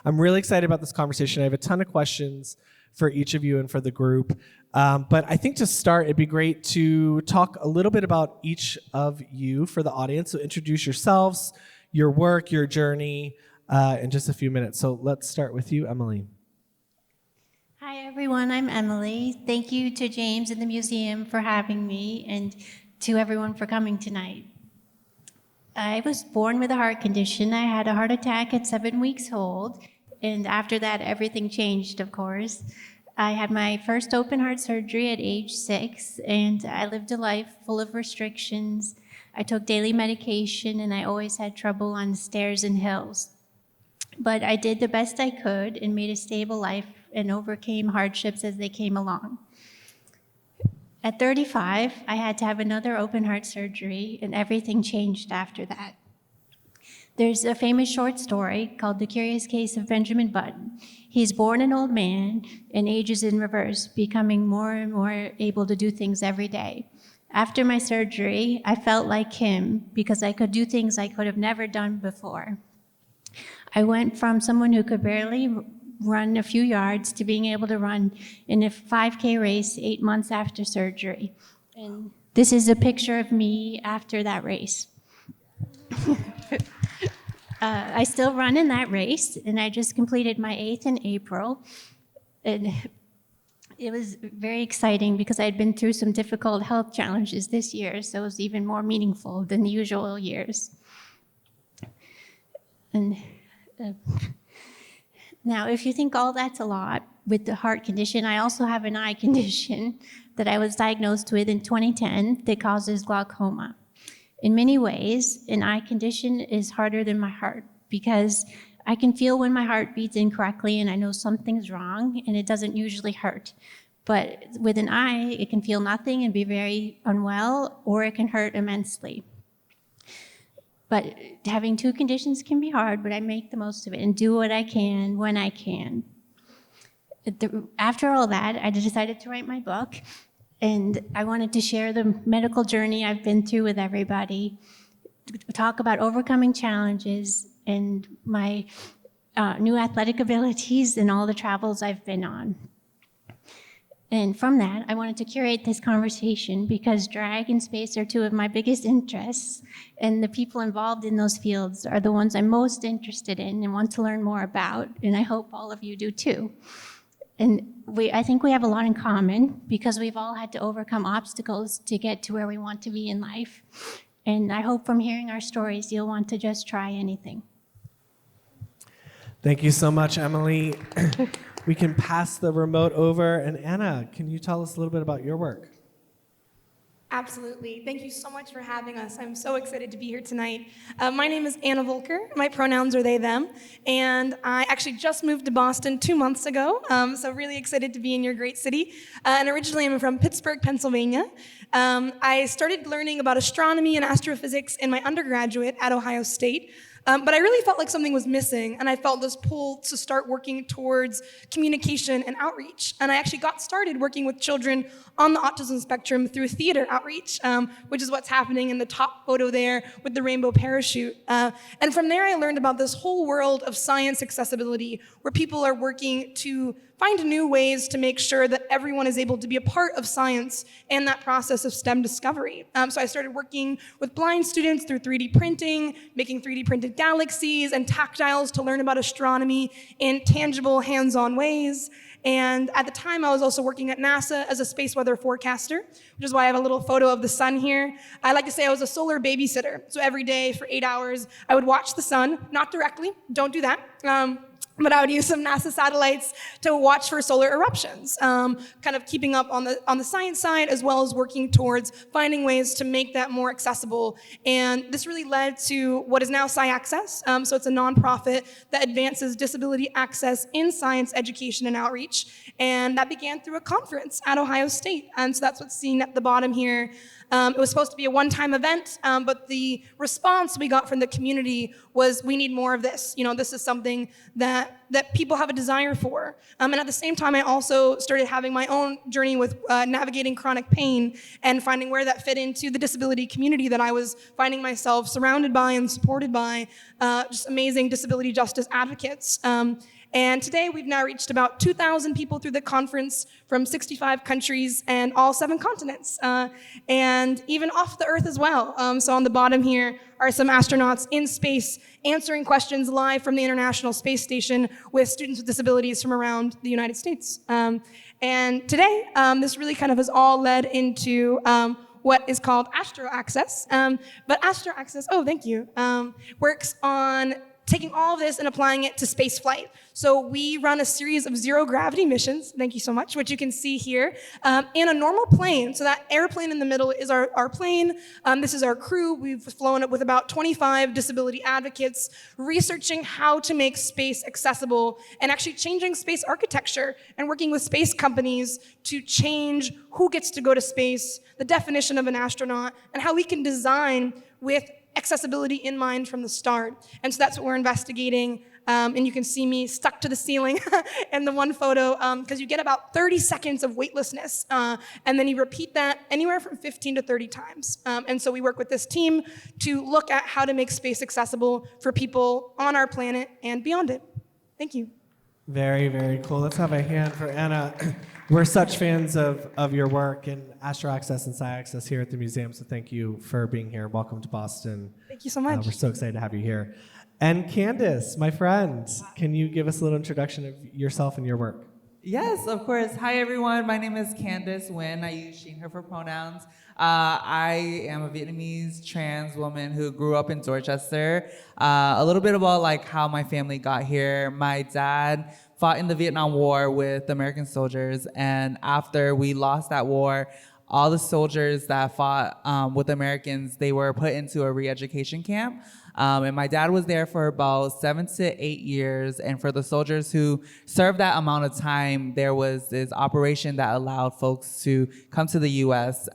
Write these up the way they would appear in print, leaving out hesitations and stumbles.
I'm really excited about this conversation. I have a ton of questions for each of you and for the group. But I think to start, it'd be great to talk a little bit about each of you for the audience. So introduce yourselves, your work, your journey, in just a few minutes. So let's start with you, Emily. Hi, everyone. I'm Emily. Thank you to James and the museum for having me, and to everyone for coming tonight. I was born with a heart condition. I had a heart attack at 7 weeks old, and after that, everything changed, of course. I had my first open heart surgery at age 6, and I lived a life full of restrictions. I took daily medication, and I always had trouble on stairs and hills. But I did the best I could and made a stable life and overcame hardships as they came along. At 35, I had to have another open heart surgery, and everything changed after that. There's a famous short story called The Curious Case of Benjamin Button. He's born an old man and ages in reverse, becoming more and more able to do things every day. After my surgery, I felt like him because I could do things I could have never done before. I went from someone who could barely run a few yards to being able to run in a 5K race 8 months after surgery. And this is a picture of me after that race. I still run in that race, and I just completed my 8th in April. And it was very exciting because I'd been through some difficult health challenges this year, so it was even more meaningful than the usual years. And now, if you think all that's a lot with the heart condition, I also have an eye condition that I was diagnosed with in 2010 that causes glaucoma. In many ways, an eye condition is harder than my heart because I can feel when my heart beats incorrectly and I know something's wrong, and it doesn't usually hurt. But with an eye, it can feel nothing and be very unwell, or it can hurt immensely. But having two conditions can be hard, but I make the most of it and do what I can when I can. After all that, I decided to write my book, and I wanted to share the medical journey I've been through with everybody, talk about overcoming challenges and my new athletic abilities and all the travels I've been on. And from that, I wanted to curate this conversation because drag and space are two of my biggest interests, and the people involved in those fields are the ones I'm most interested in and want to learn more about, and I hope all of you do too. And I think we have a lot in common because we've all had to overcome obstacles to get to where we want to be in life. And I hope from hearing our stories, you'll want to just try anything. Thank you so much, Emily. We can pass the remote over. And Anna, can you tell us a little bit about your work? Absolutely. Thank you so much for having us. I'm so excited to be here tonight. My name is Anna Voelker. My pronouns are they, them. And I actually just moved to Boston 2 months ago, so really excited to be in your great city. And originally I'm from Pittsburgh, Pennsylvania. I started learning about astronomy and astrophysics in my undergraduate at Ohio State. But I really felt like something was missing, and I felt this pull to start working towards communication and outreach. And I actually got started working with children on the autism spectrum through theater outreach, which is what's happening in the top photo there with the rainbow parachute. And from there, I learned about this whole world of science accessibility, where people are working to find new ways to make sure that everyone is able to be a part of science and that process of STEM discovery. So I started working with blind students through 3D printing, making 3D printed galaxies and tactiles to learn about astronomy in tangible, hands-on ways. And at the time, I was also working at NASA as a space weather forecaster, which is why I have a little photo of the sun here. I like to say I was a solar babysitter. So every day for 8 hours, I would watch the sun, not directly, don't do that. But I would use some NASA satellites to watch for solar eruptions, kind of keeping up on the science side, as well as working towards finding ways to make that more accessible. And this really led to what is now SciAccess. So it's a nonprofit that advances disability access in science, education, and outreach. And that began through a conference at Ohio State. And so that's what's seen at the bottom here. It was supposed to be a one-time event, but the response we got from the community was, we need more of this. This is something that people have a desire for. And at the same time, I also started having my own journey with navigating chronic pain and finding where that fit into the disability community that I was finding myself surrounded by and supported by just amazing disability justice advocates. And today we've now reached about 2,000 people through the conference from 65 countries and all 7 continents, and even off the Earth as well. So on the bottom here are some astronauts in space answering questions live from the International Space Station with students with disabilities from around the United States. And today, this really kind of has all led into what is called Astro Access. But Astro Access, oh, thank you, works on taking all of this and applying it to space flight. So we run a series of zero gravity missions, thank you so much, which you can see here, in a normal plane. So that airplane in the middle is our plane. This is our crew. We've flown it with about 25 disability advocates, researching how to make space accessible and actually changing space architecture and working with space companies to change who gets to go to space, the definition of an astronaut, and how we can design with accessibility in mind from the start. And so that's what we're investigating. And you can see me stuck to the ceiling in the one photo, because you get about 30 seconds of weightlessness. And then you repeat that anywhere from 15 to 30 times. And so we work with this team to look at how to make space accessible for people on our planet and beyond it. Thank you. Very, very cool. Let's have a hand for Anna. We're such fans of your work and Astro Access and Sci Access here at the museum, so thank you for being here. Welcome to Boston. Thank you so much. We're so excited to have you here. And Candace, my friend, can you give us a little introduction of yourself and your work? Yes, of course. Hi, everyone. My name is Candace Nguyen. I use she, her for pronouns. I am a Vietnamese trans woman who grew up in Dorchester. A little bit about how my family got here. My dad fought in the Vietnam War with American soldiers, and after we lost that war, all the soldiers that fought with Americans, they were put into a re-education camp. And my dad was there for about 7 to 8 years. And for the soldiers who served that amount of time, there was this operation that allowed folks to come to the US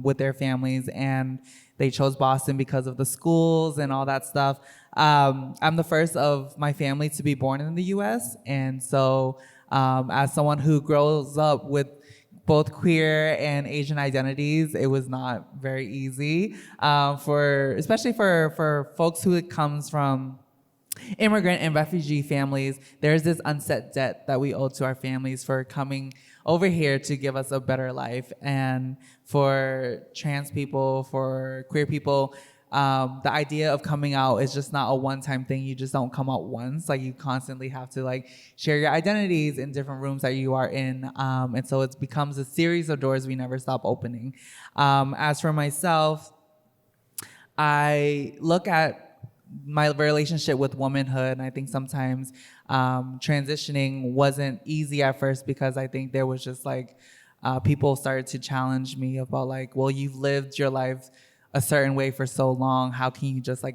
with their families. And they chose Boston because of the schools and all that stuff. I'm the first of my family to be born in the US. And so as someone who grows up with both queer and Asian identities, it was not very easy, especially for folks who comes from immigrant and refugee families. There's this unset debt that we owe to our families for coming over here to give us a better life. And for trans people, for queer people, the idea of coming out is just not a one-time thing. You just don't come out once. You constantly have to share your identities in different rooms that you are in. And so it becomes a series of doors we never stop opening. As for myself, I look at my relationship with womanhood, and I think sometimes transitioning wasn't easy at first because I think there was just people started to challenge me about well, you've lived your life a certain way for so long, how can you just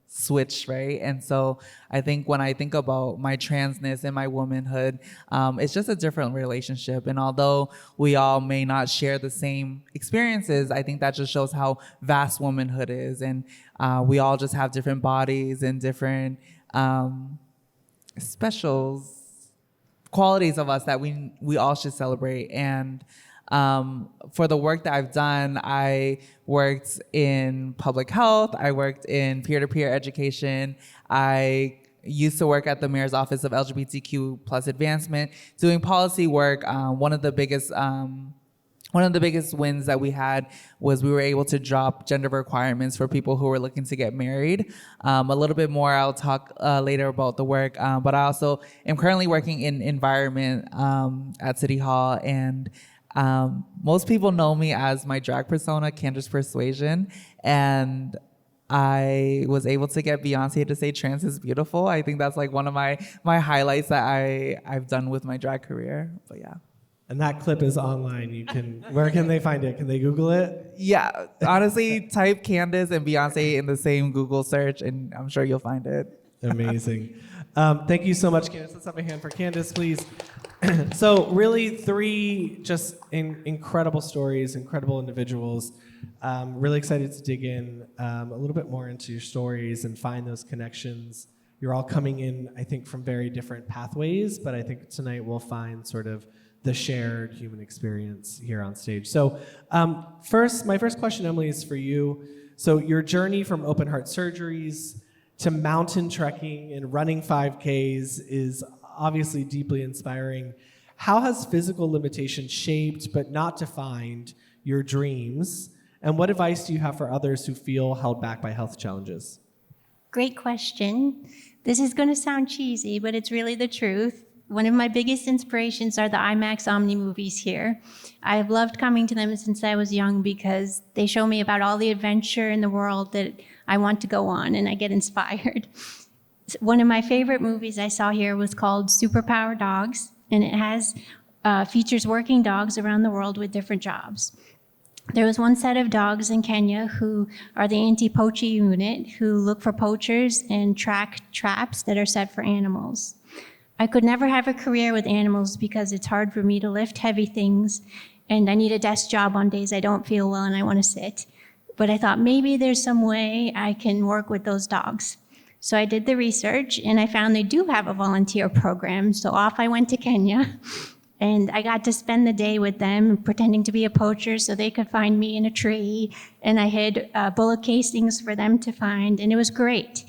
switch, right? And so I think when I think about my transness and my womanhood, it's just a different relationship. And although we all may not share the same experiences, I think that just shows how vast womanhood is. And we all just have different bodies and different special qualities of us that we all should celebrate. And for the work that I've done, I worked in public health, I worked in peer-to-peer education, I used to work at the Mayor's Office of LGBTQ plus advancement, doing policy work. One of the biggest wins that we had was we were able to drop gender requirements for people who were looking to get married. A little bit more, I'll talk later about the work, but I also am currently working in environment at City Hall, and most people know me as my drag persona, Candace Persuasion, and I was able to get Beyonce to say trans is beautiful. I think that's one of my highlights that I've done with my drag career, but yeah. And that clip is online. Where can they find it? Can they Google it? Yeah, honestly, type Candace and Beyonce in the same Google search, and I'm sure you'll find it. Amazing. Thank you so much, Candace. Let's have a hand for Candace, please. So really three just incredible stories, incredible individuals. Really excited to dig in a little bit more into your stories and find those connections. You're all coming in, I think, from very different pathways, but I think tonight we'll find sort of the shared human experience here on stage. So my first question, Emily, is for you. So your journey from open heart surgeries to mountain trekking and running 5Ks is obviously deeply inspiring. How has physical limitation shaped but not defined your dreams? And what advice do you have for others who feel held back by health challenges? Great question. This is going to sound cheesy, but it's really the truth. One of my biggest inspirations are the IMAX Omni movies here. I've loved coming to them since I was young because they show me about all the adventure in the world that I want to go on, and I get inspired. One of my favorite movies I saw here was called Superpower Dogs, and it has features working dogs around the world with different jobs. There was one set of dogs in Kenya who are the anti-poaching unit who look for poachers and track traps that are set for animals. I could never have a career with animals because it's hard for me to lift heavy things, and I need a desk job on days I don't feel well and I want to sit. But I thought maybe there's some way I can work with those dogs. So I did the research, and I found they do have a volunteer program. So off I went to Kenya, and I got to spend the day with them, pretending to be a poacher so they could find me in a tree. And I hid bullet casings for them to find, and it was great.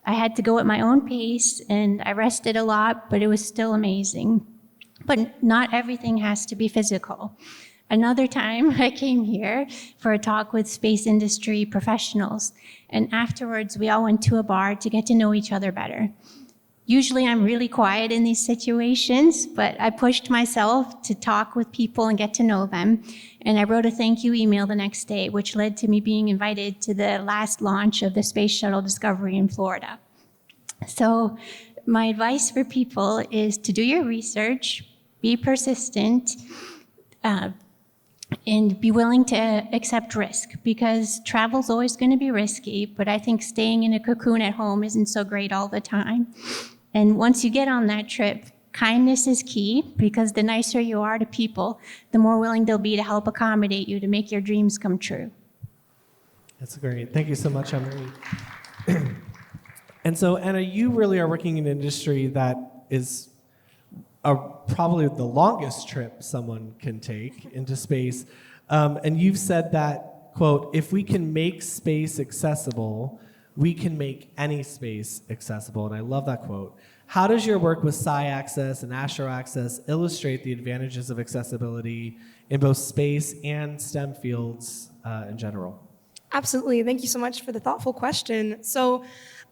I had to go at my own pace, and I rested a lot, but it was still amazing. But not everything has to be physical. Another time, I came here for a talk with space industry professionals, and afterwards, we all went to a bar to get to know each other better. Usually, I'm really quiet in these situations, but I pushed myself to talk with people and get to know them, and I wrote a thank you email the next day, which led to me being invited to the last launch of the Space Shuttle Discovery in Florida. So my advice for people is to do your research, be persistent, and be willing to accept risk, because travel's always going to be risky, but I think staying in a cocoon at home isn't so great all the time. And once you get on that trip, kindness is key, because the nicer you are to people, the more willing they'll be to help accommodate you to make your dreams come true. That's great. Thank you so much, Emily. And so, Anna, you really are working in an industry that is probably the longest trip someone can take into space. And you've said that, quote, if we can make space accessible, we can make any space accessible. And I love that quote. How does your work with Sci-Access and Astro Access illustrate the advantages of accessibility in both space and STEM fields in general? Absolutely. Thank you so much for the thoughtful question. So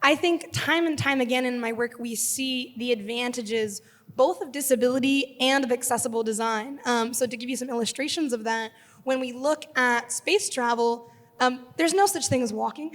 I think time and time again in my work, we see the advantages both of disability and of accessible design. So to give you some illustrations of that, when we look at space travel, there's no such thing as walking,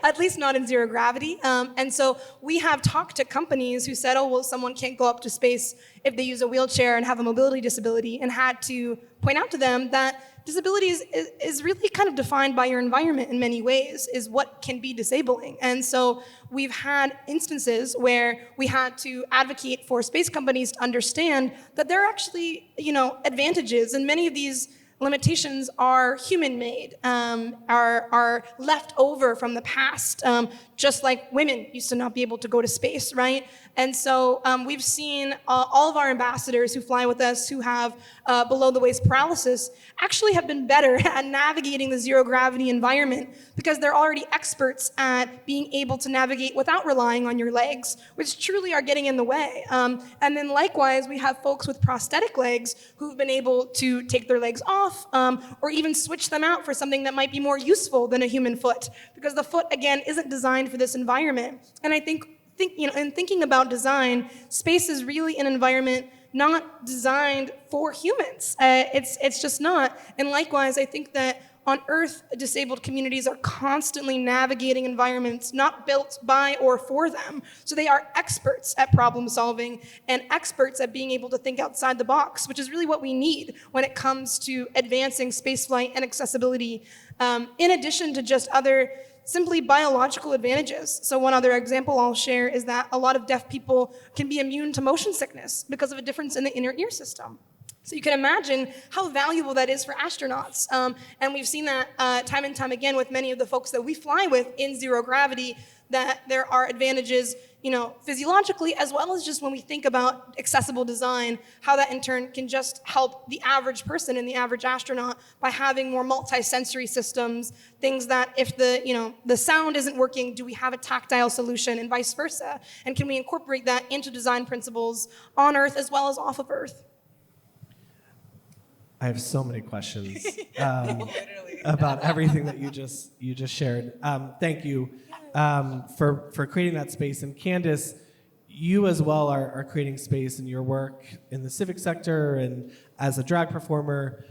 at least not in zero gravity. And so we have talked to companies who said, oh, well, someone can't go up to space if they use a wheelchair and have a mobility disability, and had to point out to them that disability is really kind of defined by your environment in many ways, is what can be disabling. And so we've had instances where we had to advocate for space companies to understand that there are actually, advantages, and many of these limitations are human-made, are left over from the past, just like women used to not be able to go to space, right? And so we've seen all of our ambassadors who fly with us who have below-the-waist paralysis actually have been better at navigating the zero-gravity environment because they're already experts at being able to navigate without relying on your legs, which truly are getting in the way. And then likewise, we have folks with prosthetic legs who've been able to take their legs off or even switch them out for something that might be more useful than a human foot, because the foot, again, isn't designed for this environment. And I think in thinking about design, space is really an environment not designed for humans. It's just not. And likewise, I think that on Earth, disabled communities are constantly navigating environments not built by or for them. So they are experts at problem solving and experts at being able to think outside the box, which is really what we need when it comes to advancing spaceflight and accessibility, in addition to just other simply biological advantages. So one other example I'll share is that a lot of deaf people can be immune to motion sickness because of a difference in the inner ear system. So you can imagine how valuable that is for astronauts. And we've seen that time and time again with many of the folks that we fly with in zero gravity, that there are advantages, physiologically, as well as just when we think about accessible design, how that in turn can just help the average person and the average astronaut by having more multi-sensory systems, things that if the sound isn't working, do we have a tactile solution, and vice versa? And can we incorporate that into design principles on Earth as well as off of Earth? I have so many questions about everything that you just shared. Thank you for creating that space. And Candace, you as well are creating space in your work in the civic sector and as a drag performer.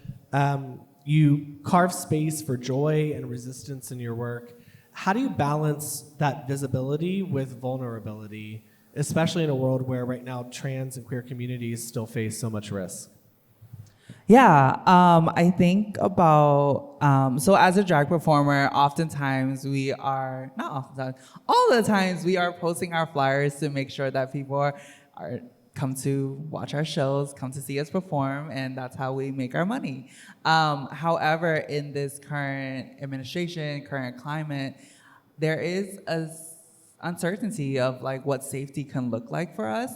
You carve space for joy and resistance in your work. How do you balance that visibility with vulnerability, especially in a world where right now trans and queer communities still face so much risk? Yeah, I think about, so as a drag performer, oftentimes we are, not oftentimes, all the times we are posting our flyers to make sure that people are come to watch our shows, come to see us perform, and that's how we make our money. However, in this current administration, current climate, there is a uncertainty of like what safety can look like for us,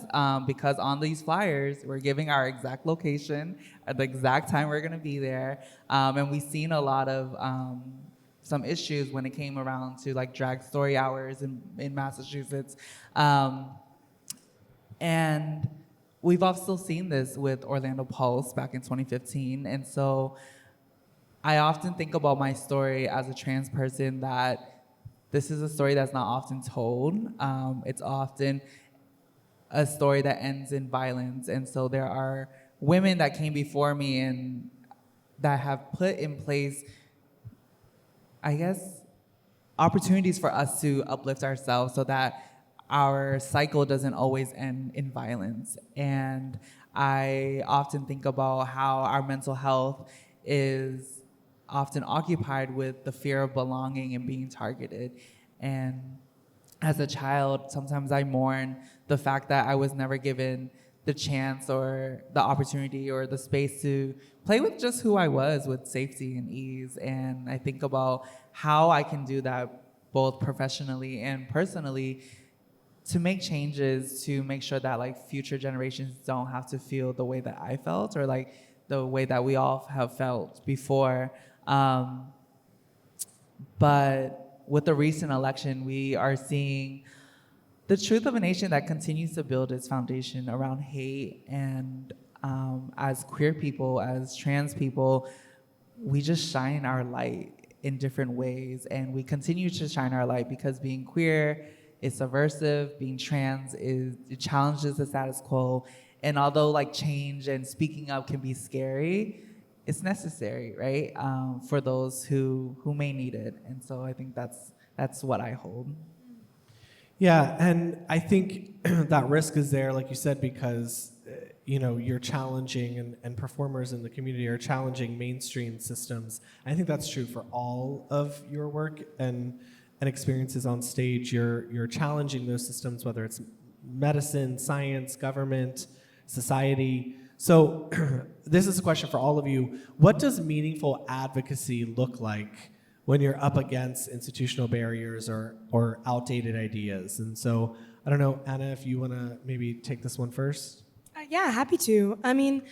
because on these flyers we're giving our exact location at the exact time we're going to be there, and we've seen a lot of some issues when it came around to like drag story hours in Massachusetts, and we've also seen this with Orlando Pulse back in 2015. And so I often think about my story as a trans person, that this is a story that's not often told. It's often a story that ends in violence. And so there are women that came before me and that have put in place, I guess, opportunities for us to uplift ourselves so that our cycle doesn't always end in violence. And I often think about how our mental health is often occupied with the fear of belonging and being targeted. And as a child, sometimes I mourn the fact that I was never given the chance or the opportunity or the space to play with just who I was with safety and ease. And I think about how I can do that both professionally and personally to make changes, to make sure that like future generations don't have to feel the way that I felt or like the way that we all have felt before. But with the recent election, we are seeing the truth of a nation that continues to build its foundation around hate. And as queer people, as trans people, we just shine our light in different ways. And we continue to shine our light because being queer is subversive, being trans it challenges the status quo. And although like change and speaking up can be scary, it's necessary, right? For those who may need it. And so I think that's what I hold. Yeah, and I think that risk is there, like you said, because you're challenging and performers in the community are challenging mainstream systems. I think that's true for all of your work and experiences on stage. You're challenging those systems, whether it's medicine, science, government, society. So this is a question for all of you. What does meaningful advocacy look like when you're up against institutional barriers or outdated ideas? And so, I don't know, Anna, if you want to maybe take this one first. Yeah, happy to. I mean,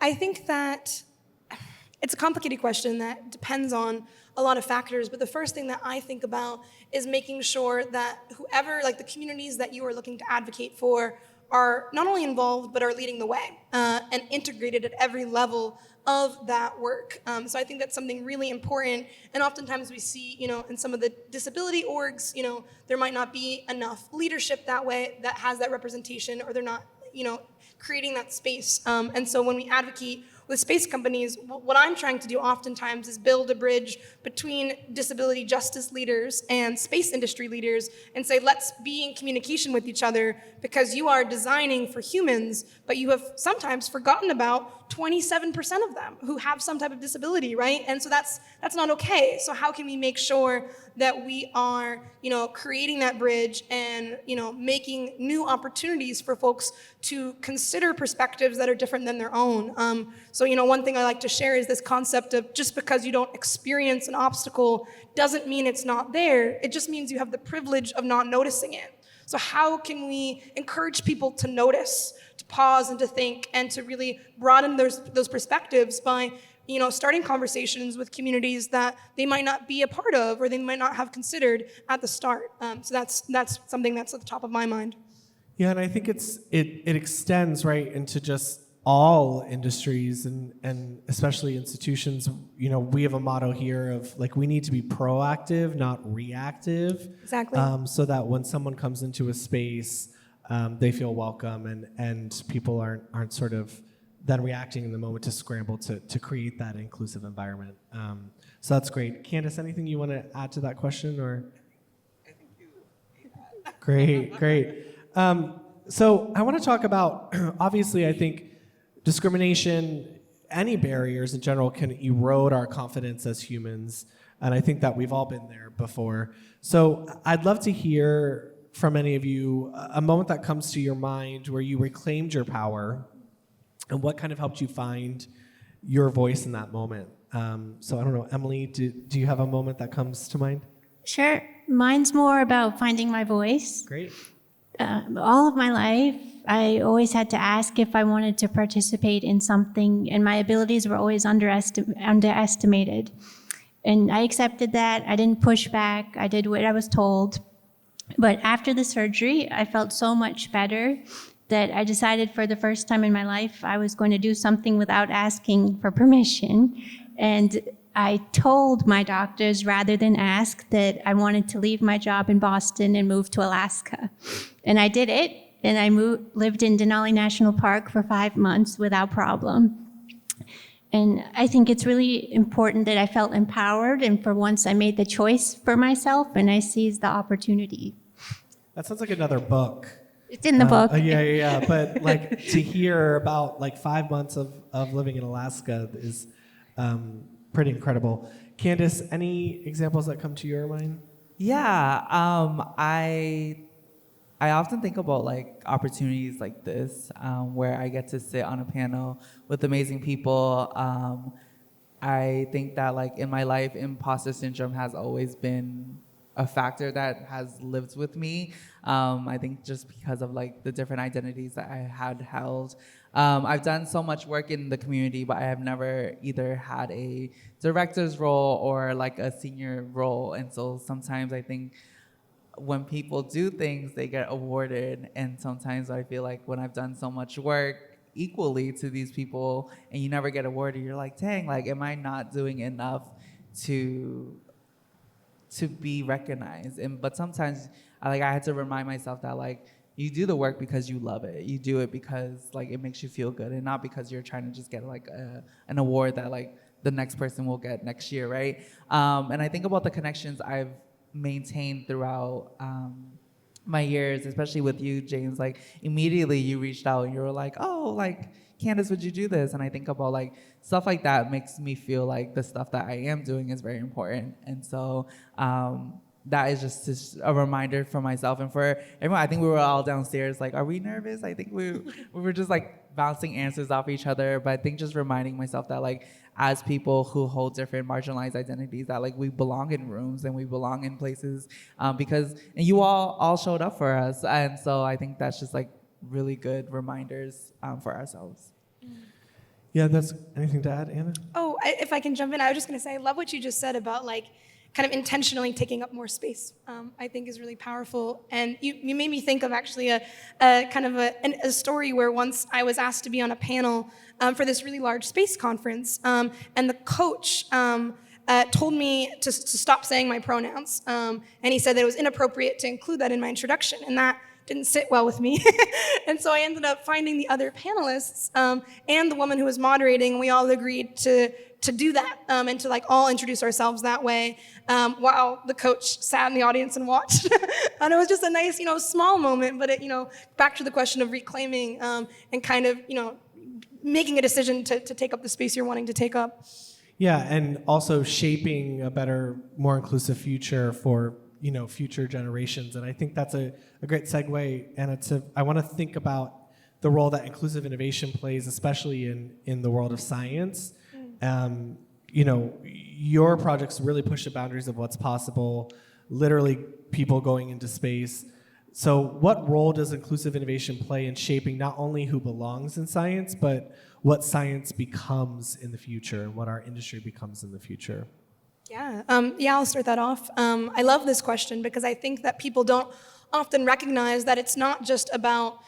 I think that it's a complicated question that depends on a lot of factors, but the first thing that I think about is making sure that whoever, like the communities that you are looking to advocate for, are not only involved, but are leading the way and integrated at every level of that work. So I think that's something really important. And oftentimes we see, in some of the disability orgs, there might not be enough leadership that way that has that representation, or they're not, creating that space. And so when we advocate with space companies, what I'm trying to do oftentimes is build a bridge between disability justice leaders and space industry leaders and say, let's be in communication with each other, because you are designing for humans, but you have sometimes forgotten about 27% of them who have some type of disability, right? And so that's not okay. So how can we make sure that we are, creating that bridge and, making new opportunities for folks to consider perspectives that are different than their own. So, one thing I like to share is this concept of just because you don't experience an obstacle doesn't mean it's not there. It just means you have the privilege of not noticing it. So how can we encourage people to notice, to pause and to think, and to really broaden those perspectives by, starting conversations with communities that they might not be a part of or they might not have considered at the start. So that's something that's at the top of my mind. Yeah, and I think it extends right into just all industries and especially institutions. We have a motto here of like we need to be proactive, not reactive. Exactly. So that when someone comes into a space, they feel welcome and people aren't sort of then reacting in the moment to scramble to create that inclusive environment. So that's great. Candace, anything you want to add to that question or? I think you Great. So I want to talk about, obviously, I think discrimination, any barriers in general can erode our confidence as humans. And I think that we've all been there before. So I'd love to hear from any of you a moment that comes to your mind where you reclaimed your power and what kind of helped you find your voice in that moment. So I don't know, Emily, do you have a moment that comes to mind? Sure. Mine's more about finding my voice. Great. All of my life, I always had to ask if I wanted to participate in something, and my abilities were always underestimated. And I accepted that. I didn't push back. I did what I was told. But after the surgery, I felt so much better that I decided for the first time in my life I was going to do something without asking for permission. And I told my doctors rather than ask that I wanted to leave my job in Boston and move to Alaska. And I did it, and I lived in Denali National Park for 5 months without problem. And I think it's really important that I felt empowered, and for once I made the choice for myself and I seized the opportunity. That sounds like another book. It's in the book. Yeah. But like to hear about like 5 months of living in Alaska is pretty incredible. Candace, any examples that come to your mind? Yeah, I often think about like opportunities like this, where I get to sit on a panel with amazing people. I think that like in my life, imposter syndrome has always been a factor that has lived with me. I think just because of like the different identities that I had held. I've done so much work in the community, but I have never either had a director's role or like a senior role. And so sometimes I think when people do things, they get awarded. And sometimes I feel like when I've done so much work equally to these people and you never get awarded, you're like, dang, like, am I not doing enough to be recognized? But sometimes I had to remind myself that like, you do the work because you love it. You do it because like it makes you feel good, and not because you're trying to just get like an award that like the next person will get next year, right? And I think about the connections I've maintained throughout my years, especially with you, James. Like immediately you reached out and you were like, oh, like Candace, would you do this? And I think about like stuff like that makes me feel like the stuff that I am doing is very important. And so that is just a reminder for myself and for everyone. I think we were all downstairs like, are we nervous? I think we were just like bouncing answers off each other. But I think just reminding myself that like as people who hold different marginalized identities, that like we belong in rooms and we belong in places and you all showed up for us. And so I think that's just like really good reminders for ourselves. Yeah, that's anything to add, Anna? Oh, if I can jump in, I was just going to say, I love what you just said about like kind of intentionally taking up more space. I think is really powerful. And you made me think of actually a kind of a story where once I was asked to be on a panel for this really large space conference, and the coach told me to stop saying my pronouns. And he said that it was inappropriate to include that in my introduction, and that didn't sit well with me. And so I ended up finding the other panelists and the woman who was moderating, and we all agreed to do that and to like all introduce ourselves that way while the coach sat in the audience and watched. And it was just a nice, small moment, but it, back to the question of reclaiming and kind of, making a decision to take up the space you're wanting to take up. Yeah, and also shaping a better, more inclusive future for future generations. And I think that's a great segue. And I want to think about the role that inclusive innovation plays, especially in the world of science. Your projects really push the boundaries of what's possible, literally people going into space. So what role does inclusive innovation play in shaping not only who belongs in science, but what science becomes in the future and what our industry becomes in the future? Yeah, I'll start that off. I love this question because I think that people don't often recognize that it's not just about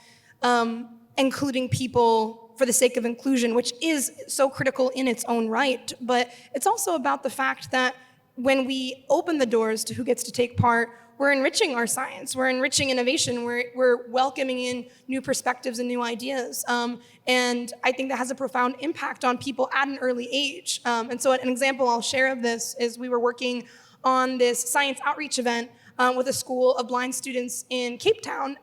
including people for the sake of inclusion, which is so critical in its own right, but it's also about the fact that when we open the doors to who gets to take part, we're enriching our science, we're enriching innovation, we're welcoming in new perspectives and new ideas. And I think that has a profound impact on people at an early age. And so an example I'll share of this is we were working on this science outreach event with a school of blind students in Cape Town.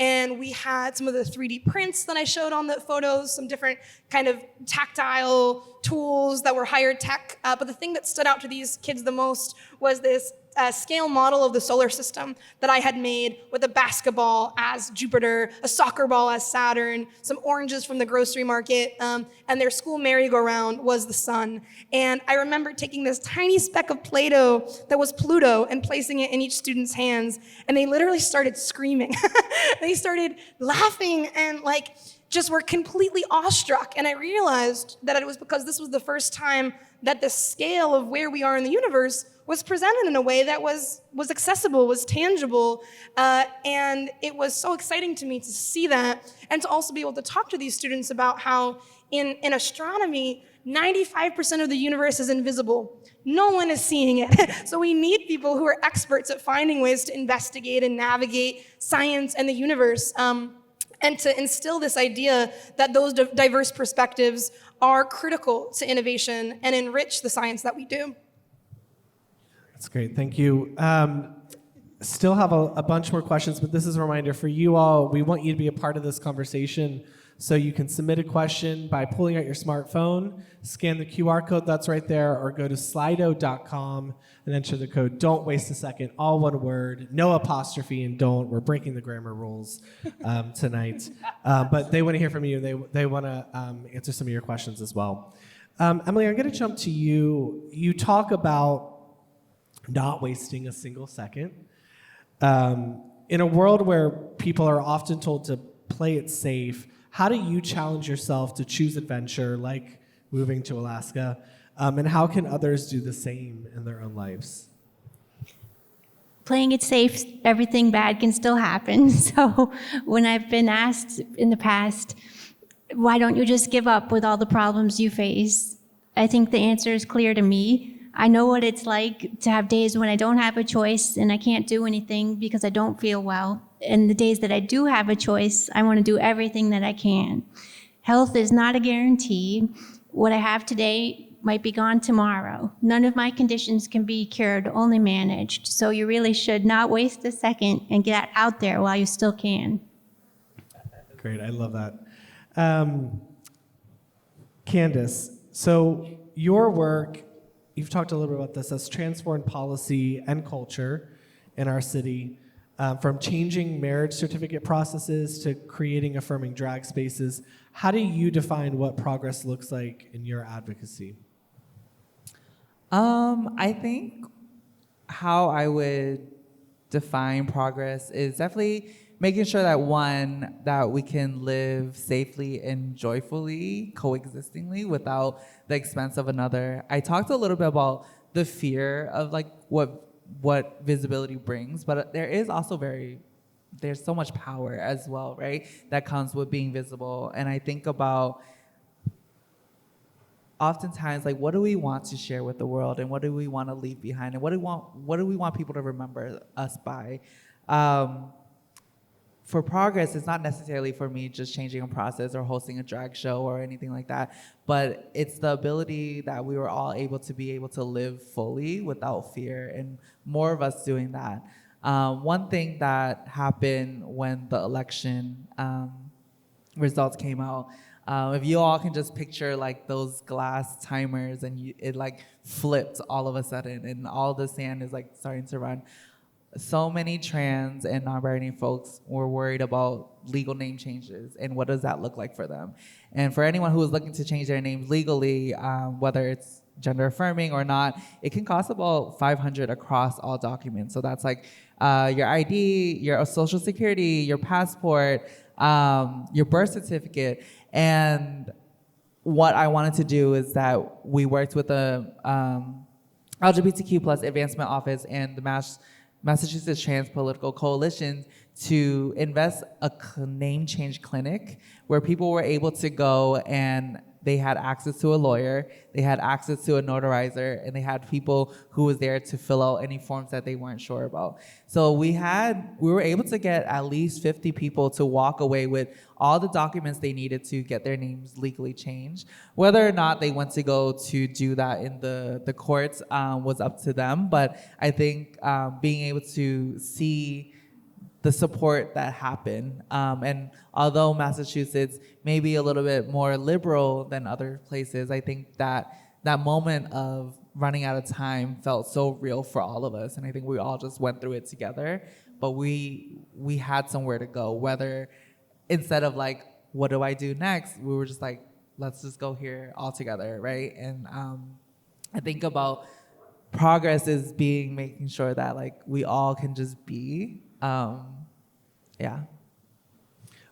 And we had some of the 3D prints that I showed on the photos, some different kind of tactile tools that were higher tech. But the thing that stood out to these kids the most was this scale model of the solar system that I had made with a basketball as Jupiter, a soccer ball as Saturn, some oranges from the grocery market, and their school merry-go-round was the sun. And I remember taking this tiny speck of Play-Doh that was Pluto and placing it in each student's hands, and they literally started screaming. They started laughing and just were completely awestruck. And I realized that it was because this was the first time that the scale of where we are in the universe was presented in a way that was accessible, was tangible, and it was so exciting to me to see that, and to also be able to talk to these students about how in astronomy, 95% of the universe is invisible. No one is seeing it. So we need people who are experts at finding ways to investigate and navigate science and the universe, and to instill this idea that those diverse perspectives are critical to innovation and enrich the science that we do. That's great, thank you. Still have a bunch more questions, but this is a reminder for you all. We want you to be a part of this conversation, so you can submit a question by pulling out your smartphone, scan the QR code that's right there, or go to slido.com and enter the code. Don't waste a second, all one word, no apostrophe and don't. We're breaking the grammar rules tonight. But they want to hear from you. They want to answer some of your questions as well. Emily, I'm going to jump to you. You talk about not wasting a single second. In a world where people are often told to play it safe, how do you challenge yourself to choose adventure, like moving to Alaska? And how can others do the same in their own lives? Playing it safe, everything bad can still happen. So when I've been asked in the past, why don't you just give up with all the problems you face? I think the answer is clear to me. I know what it's like to have days when I don't have a choice and I can't do anything because I don't feel well. And the days that I do have a choice, I want to do everything that I can. Health is not a guarantee. What I have today might be gone tomorrow. None of my conditions can be cured, only managed. So you really should not waste a second and get out there while you still can. Great, I love that. Candace, so your work, you've talked a little bit about this, has transformed policy and culture in our city, from changing marriage certificate processes to creating affirming drag spaces. How do you define what progress looks like in your advocacy? I think how I would define progress is definitely making sure that we can live safely and joyfully, coexistingly, without the expense of another. I talked a little bit about the fear of what visibility brings, but there is also there's so much power as well, right? That comes with being visible. And I think about oftentimes, what do we want to share with the world, and what do we want to leave behind, and what do we want people to remember us by? For progress, it's not necessarily for me just changing a process or hosting a drag show or anything like that, but it's the ability that we were all able to live fully without fear, and more of us doing that. One thing that happened when the election results came out, If you all can just picture like those glass timers and it like flipped all of a sudden and all the sand is like starting to run. So many trans and non-binary folks were worried about legal name changes and what does that look like for them. And for anyone who is looking to change their names legally, whether it's gender affirming or not, it can cost about $500 across all documents. So that's like your ID, your social security, your passport, your birth certificate. And what I wanted to do is that we worked with the LGBTQ plus advancement office and the Massachusetts Trans Political Coalition to invest a name change clinic where people were able to go and they had access to a lawyer, they had access to a notarizer, and they had people who was there to fill out any forms that they weren't sure about. So we were able to get at least 50 people to walk away with all the documents they needed to get their names legally changed. Whether or not they went to go to do that in the courts was up to them, but I think being able to see the support that happened. And although Massachusetts may be a little bit more liberal than other places, I think that moment of running out of time felt so real for all of us. And I think we all just went through it together, but we had somewhere to go, whether instead of like, what do I do next? We were just like, let's just go here all together, right? And I think about progress is making sure that like we all can just be. Yeah.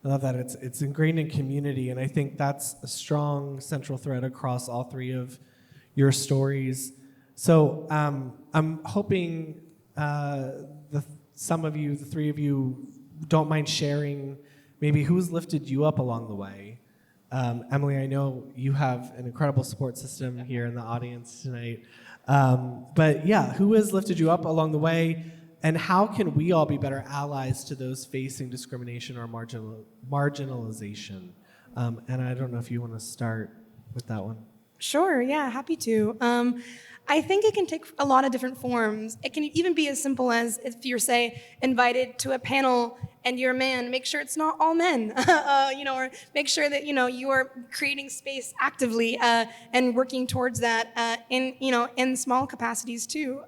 I love that. It's ingrained in community, and I think that's a strong central thread across all three of your stories. So I'm hoping some of you, the three of you, don't mind sharing maybe who's lifted you up along the way. Emily, I know you have an incredible support system here in the audience tonight. But yeah, who has lifted you up along the way? And how can we all be better allies to those facing discrimination or marginalization? And I don't know if you want to start with that one. Sure, yeah, happy to. I think it can take a lot of different forms. It can even be as simple as if you're, say, invited to a panel and you're a man, make sure it's not all men, or make sure that, you are creating space actively and working towards that in small capacities too.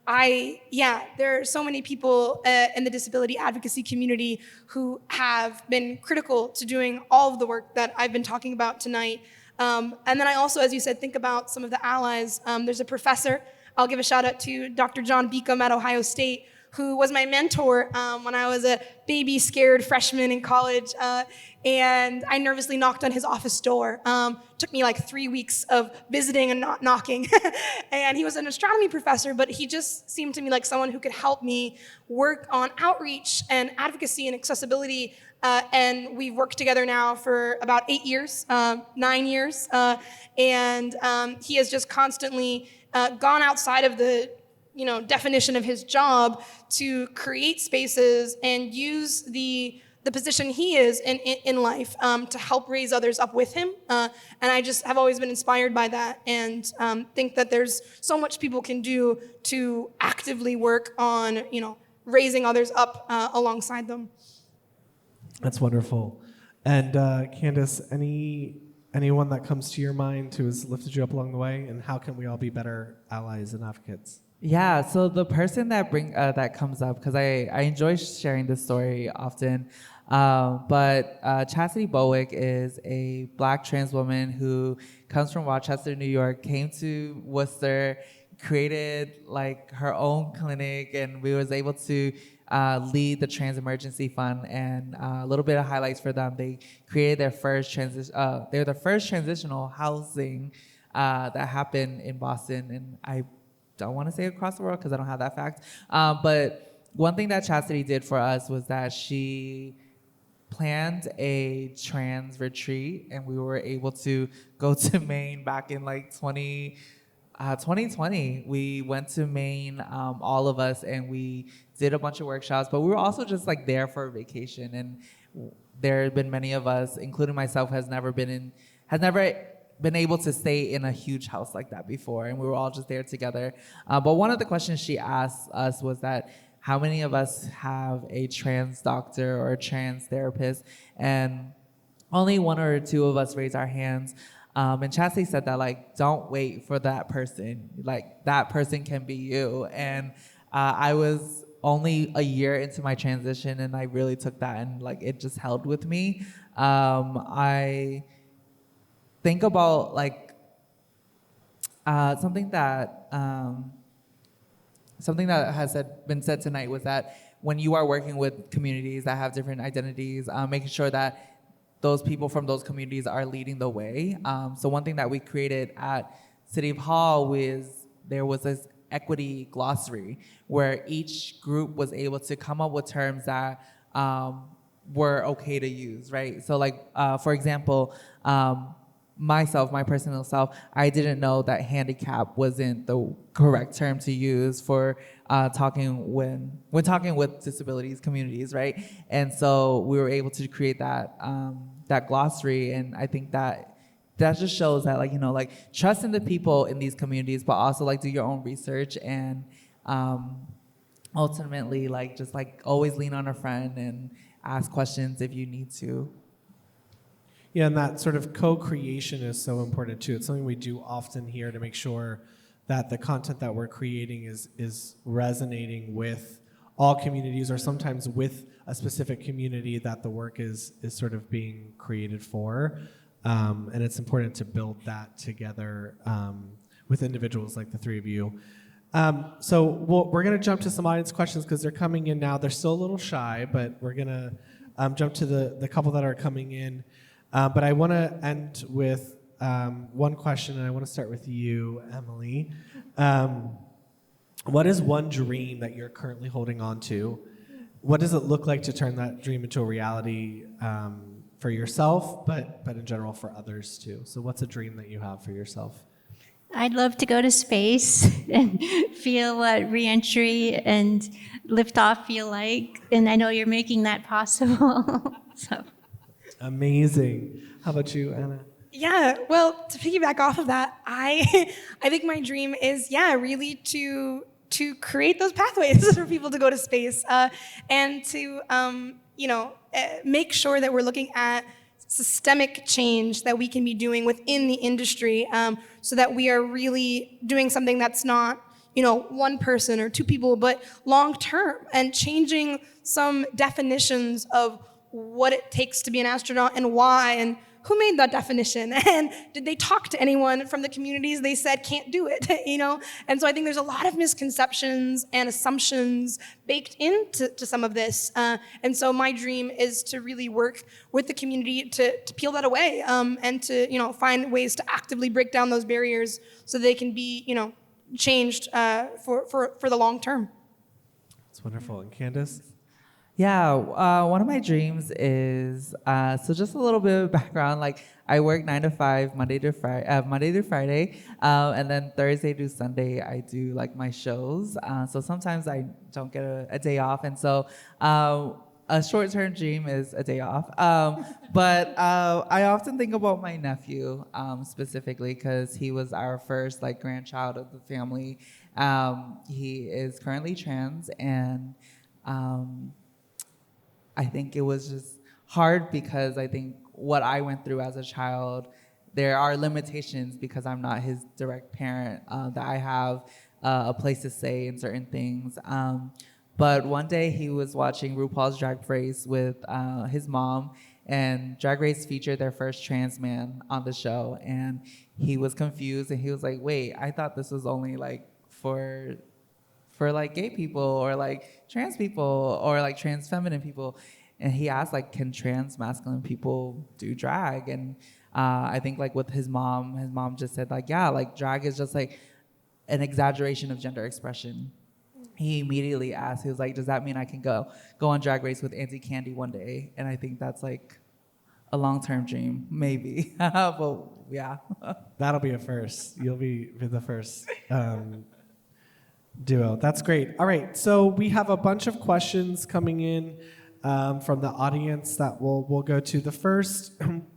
There are so many people in the disability advocacy community who have been critical to doing all of the work that I've been talking about tonight. And then I also, as you said, think about some of the allies. There's a professor, I'll give a shout out to Dr. John Beacom at Ohio State, who was my mentor when I was a baby scared freshman in college. And I nervously knocked on his office door. Took me like 3 weeks of visiting and not knocking. And he was an astronomy professor, but he just seemed to me like someone who could help me work on outreach and advocacy and accessibility. And we've worked together now for about 8 years, 9 years. And he has just constantly gone outside of the definition of his job to create spaces and use the position he is in life to help raise others up with him. And I just have always been inspired by that and think that there's so much people can do to actively work on, raising others up alongside them. That's wonderful. And Candace, anyone that comes to your mind who has lifted you up along the way, and how can we all be better allies and advocates? Yeah, so the person that comes up, because I enjoy sharing this story often, but Chastity Bowick is a Black trans woman who comes from Rochester, New York, came to Worcester, created like her own clinic, and we was able to lead the Trans Emergency Fund. And a little bit of highlights for them: they created their first they're the first transitional housing that happened in Boston, and I don't want to say across the world because I don't have that fact. But one thing that Chastity did for us was that she planned a trans retreat, and we were able to go to Maine back in like 2020. We went to Maine, all of us, and we did a bunch of workshops, but we were also just like there for a vacation. And there have been many of us, including myself, has never been able to stay in a huge house like that before, and we were all just there together. But one of the questions she asked us was that how many of us have a trans doctor or a trans therapist? And only one or two of us raised our hands. And Chastity said that, like, don't wait for that person. Like, that person can be you. And I was only a year into my transition, and I really took that, and, like, it just held with me. I think about, like, something that has been said tonight was that when you are working with communities that have different identities, making sure that those people from those communities are leading the way. So one thing that we created at City Hall was there was this equity glossary where each group was able to come up with terms that were okay to use, right? So, like, for example, my personal self, I didn't know that handicap wasn't the correct term to use for talking when talking with disabilities communities, right? And so we were able to create that that glossary, and I think that just shows that, like, you know, like, trust in the people in these communities, but also, like, do your own research, and ultimately, like, just, like, always lean on a friend and ask questions if you need to. Yeah, and that sort of co-creation is so important too. It's something we do often here to make sure that the content that we're creating is resonating with all communities, or sometimes with a specific community that the work is sort of being created for. And it's important to build that together with individuals like the three of you. So we're going to jump to some audience questions because they're coming in now. They're still a little shy, but we're going to jump to the couple that are coming in. But I want to end with one question, and I want to start with you, Emily. What is one dream that you're currently holding on to? What does it look like to turn that dream into a reality for yourself, but in general for others too? So what's a dream that you have for yourself? I'd love to go to space and feel what reentry and liftoff feel like, and I know you're making that possible. So. Amazing. How about you, Anna? Yeah, well, to piggyback off of that, I think my dream is, really to create those pathways for people to go to space, and to make sure that we're looking at systemic change that we can be doing within the industry, so that we are really doing something that's not, one person or two people, but long term, and changing some definitions of what it takes to be an astronaut and why, and who made that definition, and did they talk to anyone from the communities they said can't do it, And so I think there's a lot of misconceptions and assumptions baked into some of this, and so my dream is to really work with the community to peel that away, and to find ways to actively break down those barriers so they can be changed for the long term. That's wonderful. And Candace? Yeah, one of my dreams is, so just a little bit of background, like, I work 9 to 5, Monday through Friday, and then Thursday through Sunday, I do, like, my shows, so sometimes I don't get a day off, and so a short-term dream is a day off, but I often think about my nephew, specifically, because he was our first, like, grandchild of the family. He is currently trans, and I think it was just hard because I think what I went through as a child, there are limitations because I'm not his direct parent, that I have a place to say in certain things. But one day he was watching RuPaul's Drag Race with his mom, and Drag Race featured their first trans man on the show, and he was confused, and he was like, wait, I thought this was only, like, for like gay people or like trans people or like trans feminine people. And he asked, like, can trans masculine people do drag? And I think, like, with his mom just said, like, yeah, like, drag is just like an exaggeration of gender expression. He immediately asked, he was like, does that mean I can go on Drag Race with Auntie Candy one day? And I think that's like a long-term dream, maybe. But yeah. That'll be a first. You'll be the first duo. That's great. All right, so we have a bunch of questions coming in from the audience that we'll go to. The first,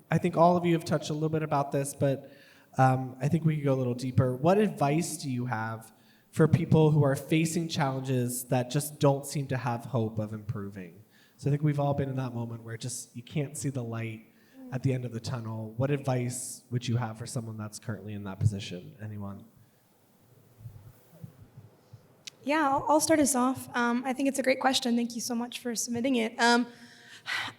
I think all of you have touched a little bit about this, but I think we could go a little deeper. What advice do you have for people who are facing challenges that just don't seem to have hope of improving? So I think we've all been in that moment where just you can't see the light at the end of the tunnel. What advice would you have for someone that's currently in that position? Anyone? Yeah, I'll start us off. I think it's a great question. Thank you so much for submitting it.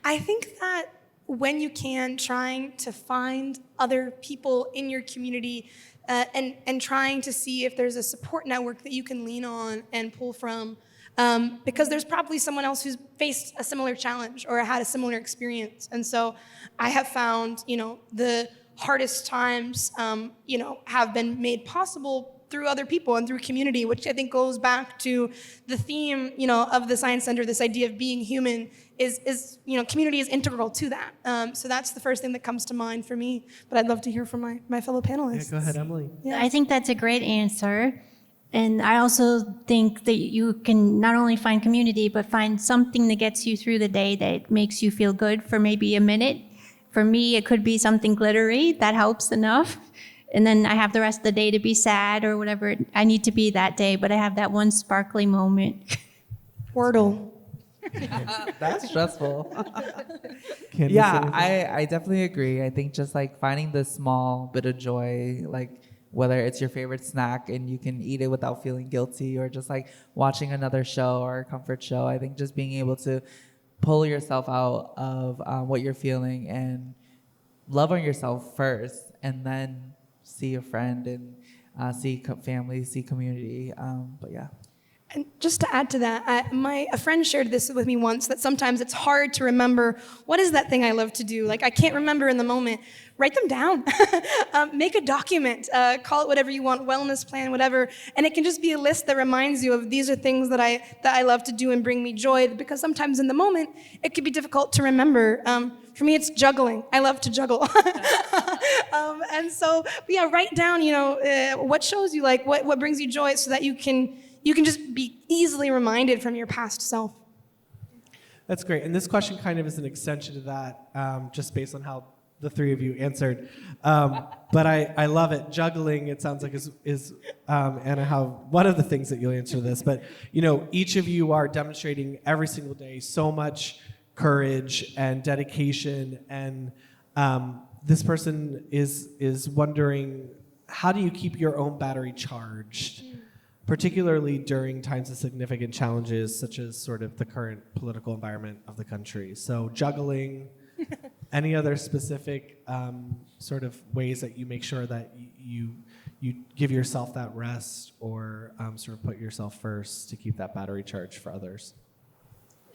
I think that when you can, trying to find other people in your community and trying to see if there's a support network that you can lean on and pull from, because there's probably someone else who's faced a similar challenge or had a similar experience. And so I have found, the hardest times, have been made possible through other people and through community, which I think goes back to the theme, of the Science Center, this idea of being human is community is integral to that. So that's the first thing that comes to mind for me, but I'd love to hear from my fellow panelists. Yeah, go ahead, Emily. Yeah. I think that's a great answer. And I also think that you can not only find community, but find something that gets you through the day that makes you feel good for maybe a minute. For me, it could be something glittery. That helps enough. And then I have the rest of the day to be sad or whatever I need to be that day, but I have that one sparkly moment. Wordle. That's stressful. Candace, Yeah, anything? I definitely agree. I think just like finding the small bit of joy, like whether it's your favorite snack and you can eat it without feeling guilty, or just like watching another show or a comfort show. I think just being able to pull yourself out of what you're feeling and love on yourself first, and then see a friend and see family, see community. But yeah. And just to add to that, a friend shared this with me once, that sometimes it's hard to remember, what is that thing I love to do? Like, I can't remember in the moment. Write them down. Make a document. Call it whatever you want, wellness plan, whatever. And it can just be a list that reminds you of these are things that I love to do and bring me joy, because sometimes in the moment, it can be difficult to remember. For me, it's juggling. I love to juggle. And so, yeah, write down, what shows you like, what brings you joy, so that you can just be easily reminded from your past self. That's great. And this question kind of is an extension to that, just based on how the three of you answered. But I love it. Juggling, it sounds like, is Anna, how one of the things that you'll answer to this. But, each of you are demonstrating every single day so much courage and dedication. And this person is wondering, how do you keep your own battery charged? Particularly during times of significant challenges, such as sort of the current political environment of the country. So juggling, any other specific sort of ways that you make sure that you give yourself that rest, or sort of put yourself first to keep that battery charged for others?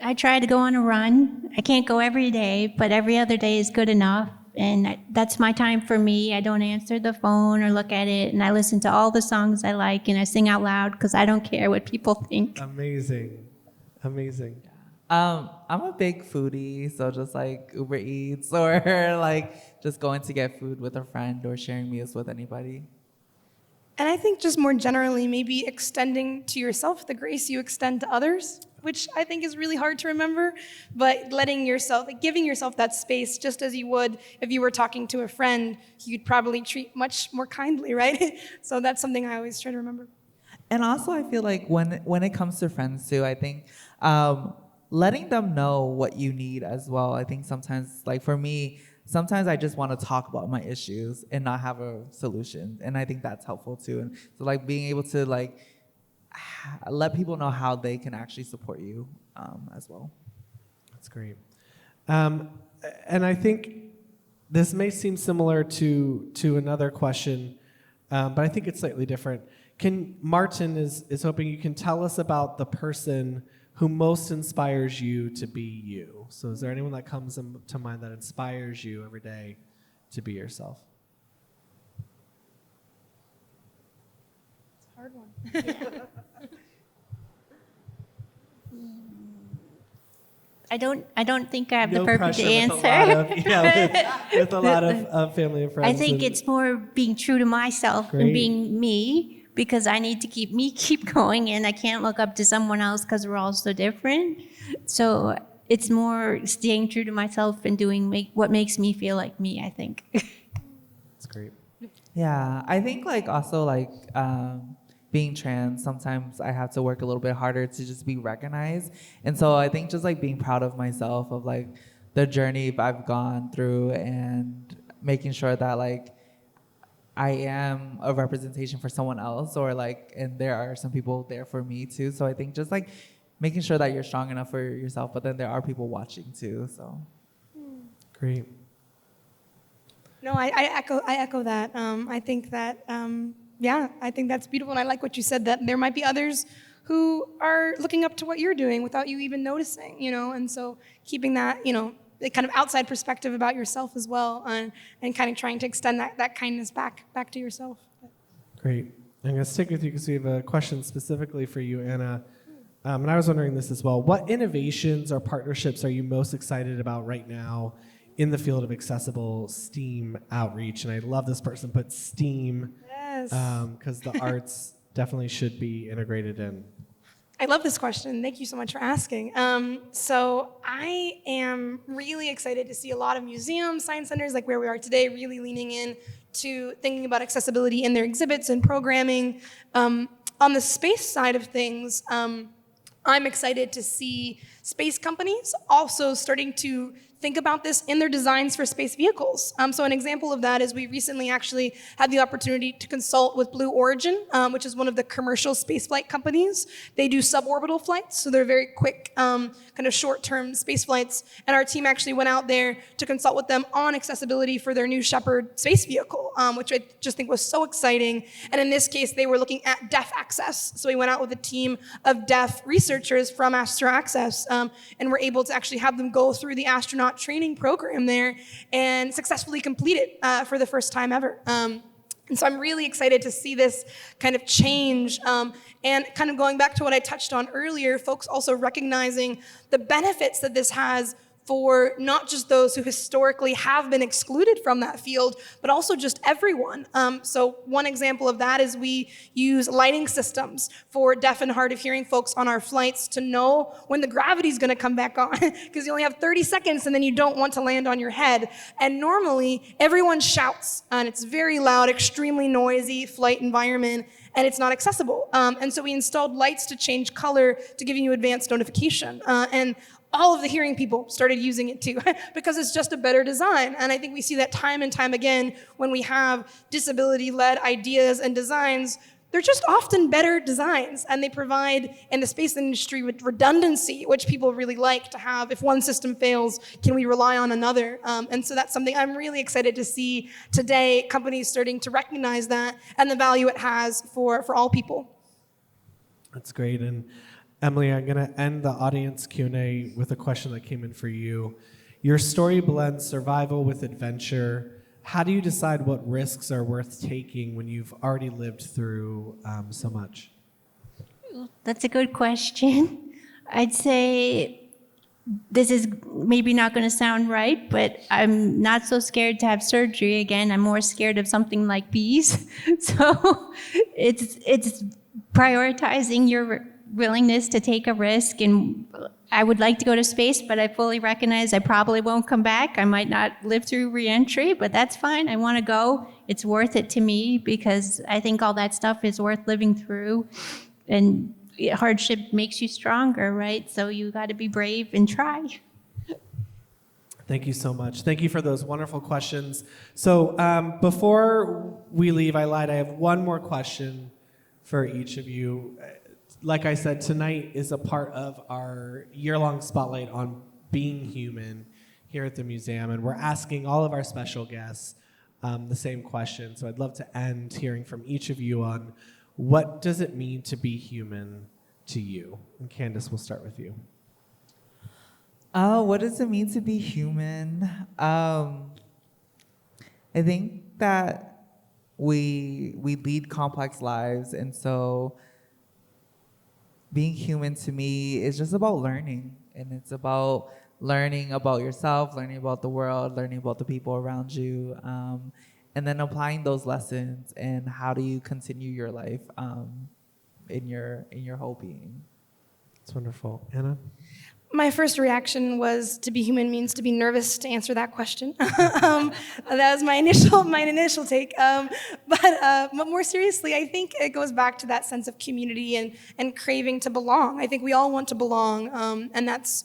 I try to go on a run. I can't go every day, but every other day is good enough. And that's my time for me. I don't answer the phone or look at it. And I listen to all the songs I like, and I sing out loud because I don't care what people think. Amazing. Amazing. I'm a big foodie, so just like Uber Eats or like just going to get food with a friend or sharing meals with anybody. And I think just more generally, maybe extending to yourself the grace you extend to others, which I think is really hard to remember, but giving yourself that space, just as you would if you were talking to a friend, you'd probably treat much more kindly, right? So that's something I always try to remember. And also, I feel like when it comes to friends too, I think letting them know what you need as well. I think sometimes, like for me, sometimes I just want to talk about my issues and not have a solution, and I think that's helpful too. And so, like being able to like let people know how they can actually support you as well. That's great. And I think this may seem similar to another question, but I think it's slightly different. Martin is hoping you can tell us about the person who most inspires you to be you. So is there anyone that comes to mind that inspires you every day to be yourself? It's a hard one. I don't think I have No the perfect pressure answer. with a lot of family and friends. I think it's more being true to myself Great. and being me, because I need to keep going, and I can't look up to someone else because we're all so different. So it's more staying true to myself and doing what makes me feel like me, I think. That's great. Yeah, I think like also like being trans, sometimes I have to work a little bit harder to just be recognized. And so I think just like being proud of myself, of like the journey I've gone through and making sure that like I am a representation for someone else, or like, and there are some people there for me too. So I think just like making sure that you're strong enough for yourself, but then there are people watching too. So Great. No, I echo that. I think that, I think that's beautiful. And I like what you said, that there might be others who are looking up to what you're doing without you even noticing, and so keeping that, the kind of outside perspective about yourself as well, and kind of trying to extend that kindness back to yourself. Great. I'm going to stick with you because we have a question specifically for you, Anna. And I was wondering this as well. What innovations or partnerships are you most excited about right now in the field of accessible STEAM outreach? And I love this person put STEAM, Yes. because the arts definitely should be integrated in. I love this question. Thank you so much for asking. So I am really excited to see a lot of museums, science centers, like where we are today, really leaning in to thinking about accessibility in their exhibits and programming. On the space side of things, I'm excited to see space companies also starting to think about this in their designs for space vehicles. So an example of that is we recently actually had the opportunity to consult with Blue Origin, which is one of the commercial spaceflight companies. They do suborbital flights, so they're very quick, kind of short-term space flights. And our team actually went out there to consult with them on accessibility for their new Shepard space vehicle, which I just think was so exciting. And in this case, they were looking at deaf access. So we went out with a team of deaf researchers from Astro Access, and were able to actually have them go through the astronaut training program there and successfully complete it for the first time ever. And so I'm really excited to see this kind of change, and kind of going back to what I touched on earlier, folks also recognizing the benefits that this has for not just those who historically have been excluded from that field, but also just everyone. So one example of that is we use lighting systems for deaf and hard of hearing folks on our flights to know when the gravity is gonna come back on, because you only have 30 seconds and then you don't want to land on your head. And normally everyone shouts, and it's very loud, extremely noisy flight environment, and it's not accessible. And so we installed lights to change color to give you advanced notification. And all of the hearing people started using it too, because it's just a better design. And I think we see that time and time again when we have disability-led ideas and designs. They're just often better designs, and they provide in the space industry with redundancy, which people really like to have. If one system fails, can we rely on another? And so that's something I'm really excited to see today, companies starting to recognize that and the value it has for all people. That's great. And Emily, I'm going to end the audience Q&A with a question that came in for you. Your story blends survival with adventure. How do you decide what risks are worth taking when you've already lived through so much? That's a good question. I'd say this is maybe not going to sound right, but I'm not so scared to have surgery again. I'm more scared of something like bees. So it's prioritizing your willingness to take a risk. And I would like to go to space, but I fully recognize I probably won't come back. I might not live through reentry, but that's fine. I want to go. It's worth it to me because I think all that stuff is worth living through. And hardship makes you stronger, right? So you got to be brave and try. Thank you so much. Thank you for those wonderful questions. So before we leave, I lied. I have one more question for each of you. Like I said, tonight is a part of our year-long spotlight on being human here at the museum, and we're asking all of our special guests the same question. So I'd love to end hearing from each of you on what does it mean to be human to you? And Candace, we'll start with you. What does it mean to be human? I think that we lead complex lives, and so being human to me is just about learning, and it's about learning about yourself, learning about the world, learning about the people around you, and then applying those lessons. And how do you continue your life in your whole being? That's wonderful. Anna? My first reaction was to be human means to be nervous to answer that question. That was my initial take. But more seriously, I think it goes back to that sense of community and craving to belong. I think we all want to belong, and that's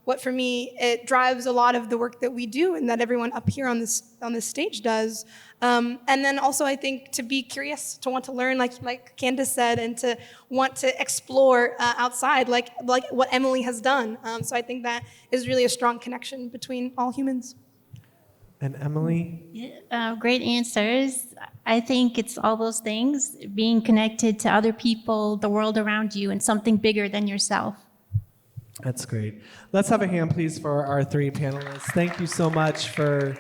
what for me, it drives a lot of the work that we do and that everyone up here on this stage does. And then also I think to be curious, to want to learn, like Candace said, and to want to explore outside, like what Emily has done. So I think that is really a strong connection between all humans. And Emily? Great answers. I think it's all those things, being connected to other people, the world around you, and something bigger than yourself. That's great. Let's have a hand, please, for our 3 panelists. Thank you so much for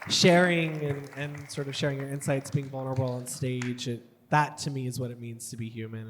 sharing and sort of sharing your insights, being vulnerable on stage. That, to me, is what it means to be human.